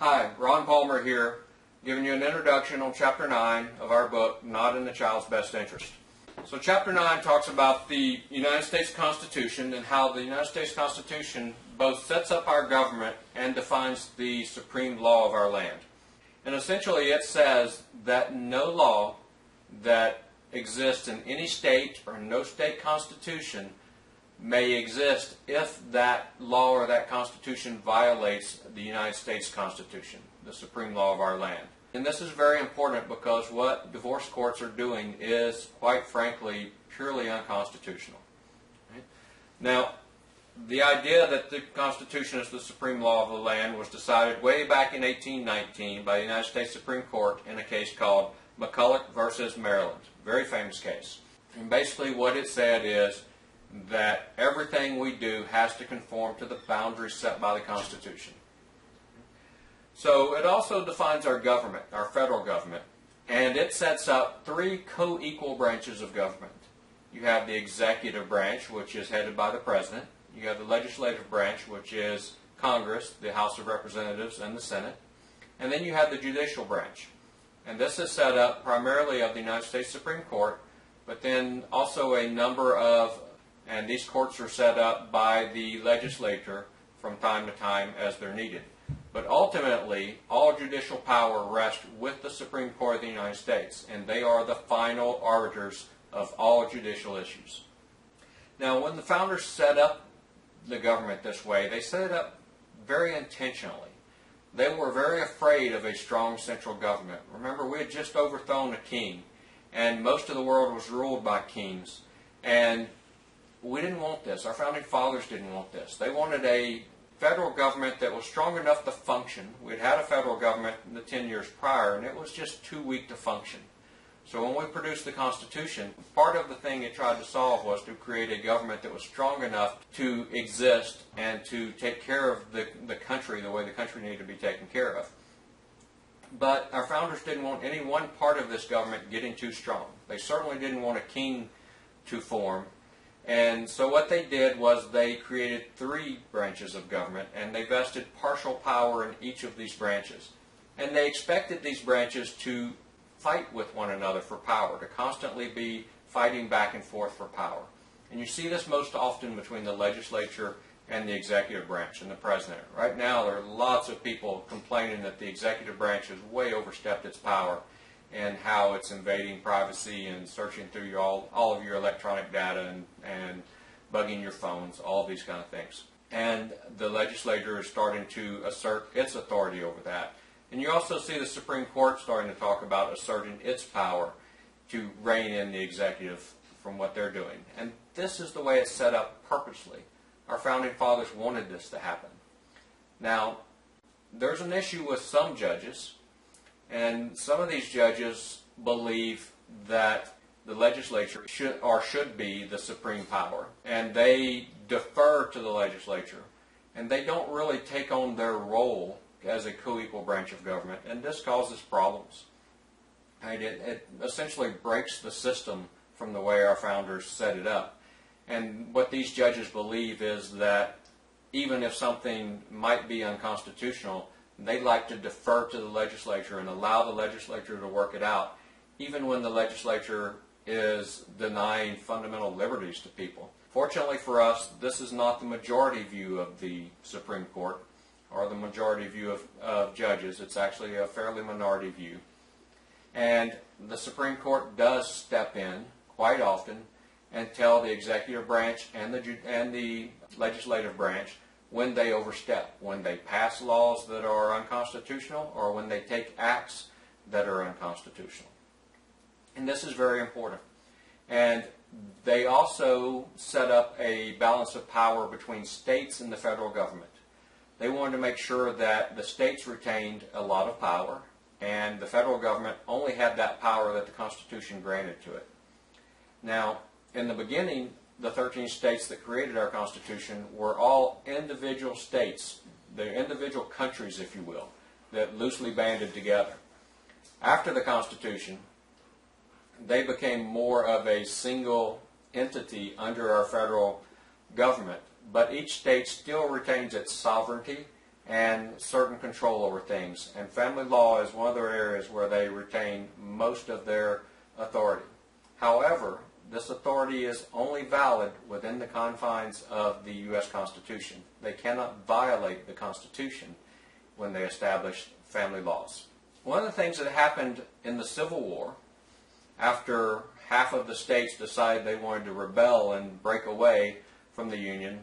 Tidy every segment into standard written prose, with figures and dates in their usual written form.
Hi, Ron Palmer here, giving you an introduction on Chapter 9 of our book, Not in the Child's Best Interest. So Chapter 9 talks about the United States Constitution and how the United States Constitution both sets up our government and defines the supreme law of our land. And essentially it says that no law that exists in any state or no state constitution may exist if that law or that constitution violates the United States Constitution, the supreme law of our land. And this is very important because what divorce courts are doing is, quite frankly, purely unconstitutional. Right? Now, the idea that the Constitution is the supreme law of the land was decided way back in 1819 by the United States Supreme Court in a case called McCulloch versus Maryland. Very famous case. And basically what it said is that everything we do has to conform to the boundaries set by the Constitution. So it also defines our government, our federal government, and it sets up three co-equal branches of government. You have the executive branch, which is headed by the President. You have the legislative branch, which is Congress, the House of Representatives, and the Senate. And then you have the judicial branch. And this is set up primarily of the United States Supreme Court, but then also a number of, and these courts are set up by the legislature from time to time as they're needed. But ultimately, all judicial power rests with the Supreme Court of the United States, and they are the final arbiters of all judicial issues. Now, when the founders set up the government this way, they set it up very intentionally. They were very afraid of a strong central government. Remember, we had just overthrown a king, and most of the world was ruled by kings, and we didn't want this. Our founding fathers didn't want this. They wanted a federal government that was strong enough to function. We'd had a federal government in the 10 years prior, and it was just too weak to function. So when we produced the Constitution, part of the thing it tried to solve was to create a government that was strong enough to exist and to take care of the country the way the country needed to be taken care of. But our founders didn't want any one part of this government getting too strong. They certainly didn't want a king to form. And so what they did was they created three branches of government, and they vested partial power in each of these branches. And they expected these branches to fight with one another for power, to constantly be fighting back and forth for power. And you see this most often between the legislature and the executive branch and the president. Right now there are lots of people complaining that the executive branch has way overstepped its power and how it's invading privacy and searching through all of your electronic data and bugging your phones, all of these kind of things. And the legislature is starting to assert its authority over that. And you also see the Supreme Court starting to talk about asserting its power to rein in the executive from what they're doing. And this is the way it's set up purposely. Our founding fathers wanted this to happen. Now, there's an issue with some judges, and some of these judges believe that the legislature should be the supreme power, and they defer to the legislature, and they don't really take on their role as a co-equal branch of government, and this causes problems. It essentially breaks the system from the way our founders set it up. And what these judges believe is that even if something might be unconstitutional, they like to defer to the legislature and allow the legislature to work it out, even when the legislature is denying fundamental liberties to people. Fortunately for us, this is not the majority view of the Supreme Court or the majority view of judges. It's actually a fairly minority view. And the Supreme Court does step in quite often and tell the executive branch and the legislative branch when they overstep, when they pass laws that are unconstitutional or when they take acts that are unconstitutional. And this is very important. And they also set up a balance of power between states and the federal government. They wanted to make sure that the states retained a lot of power and the federal government only had that power that the Constitution granted to it. Now, in the beginning, the 13 states that created our Constitution were all individual states, they're individual countries, if you will, that loosely banded together. After the Constitution, they became more of a single entity under our federal government, but each state still retains its sovereignty and certain control over things. And family law is one of their areas where they retain most of their authority. However, this authority is only valid within the confines of the U.S. Constitution. They cannot violate the Constitution when they establish family laws. One of the things that happened in the Civil War, after half of the states decided they wanted to rebel and break away from the Union,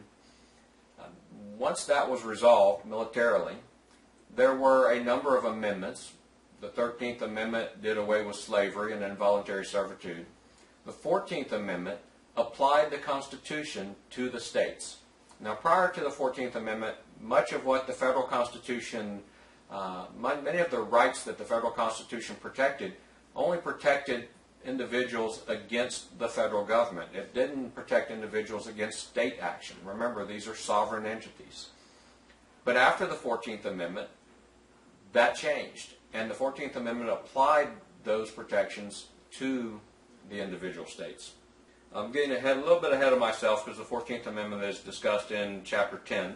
once that was resolved militarily, there were a number of amendments. The 13th Amendment did away with slavery and involuntary servitude. The 14th Amendment applied the Constitution to the states. Now, prior to the 14th Amendment, much of what the federal Constitution, many of the rights that the federal Constitution protected, only protected individuals against the federal government. It didn't protect individuals against state action. Remember, these are sovereign entities. But after the 14th Amendment, that changed, and the 14th Amendment applied those protections to the individual states. I'm getting a little bit ahead of myself because the 14th Amendment is discussed in Chapter 10.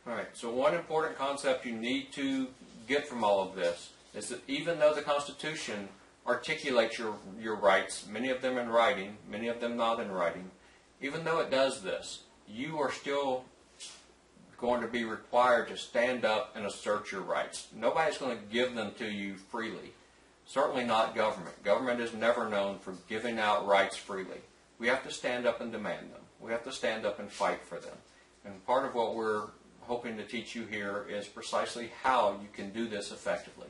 All right, so one important concept you need to get from all of this is that even though the Constitution articulates your rights, many of them in writing, many of them not in writing, even though it does this, you are still going to be required to stand up and assert your rights. Nobody's going to give them to you freely. Certainly not government. Government is never known for giving out rights freely. We have to stand up and demand them. We have to stand up and fight for them. And part of what we're hoping to teach you here is precisely how you can do this effectively.